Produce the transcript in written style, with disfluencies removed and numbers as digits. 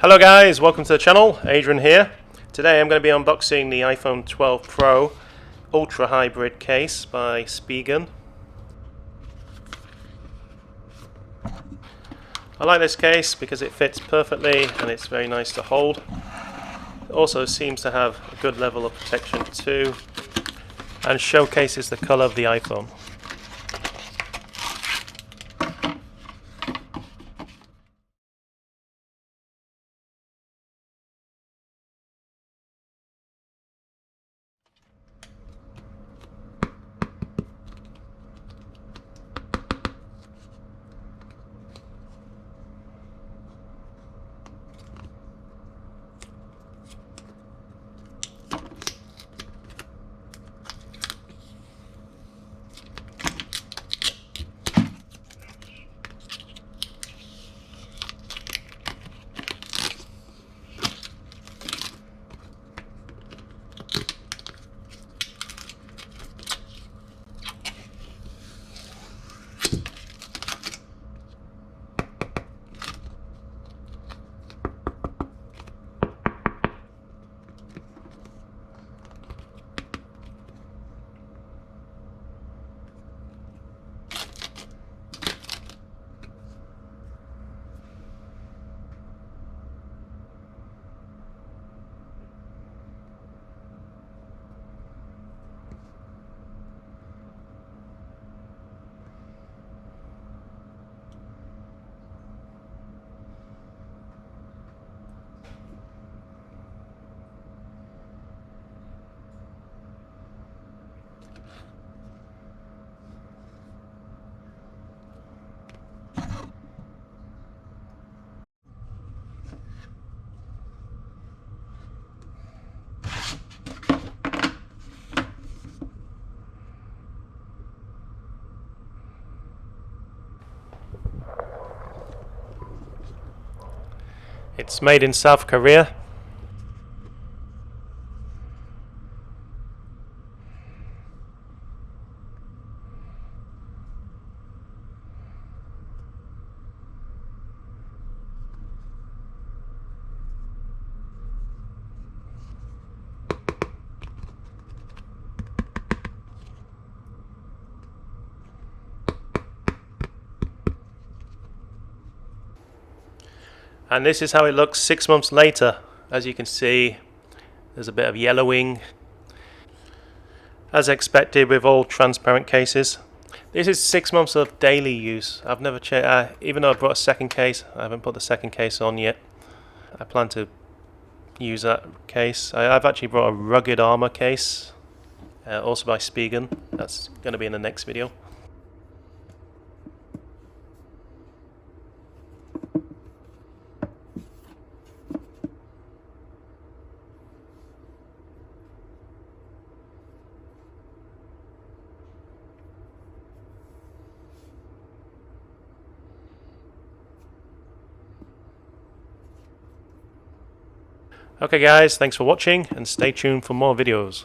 Hello guys, welcome to the channel. Adrian here. Today I'm going to be unboxing the iPhone 12 Pro Ultra Hybrid case by Spigen. I like this case because it fits perfectly and it's very nice to hold. It also seems to have a good level of protection too and showcases the colour of the iPhone. It's made in South Korea. And this is how it looks 6 months later. As you can see, there's a bit of yellowing, as expected with all transparent cases. This is 6 months of daily use. I've never checked, even though I brought a second case, I haven't put the second case on yet. I plan to use that case. I've actually brought a rugged armor case, also by Spigen. That's going to be in the next video. Okay guys, thanks for watching and stay tuned for more videos.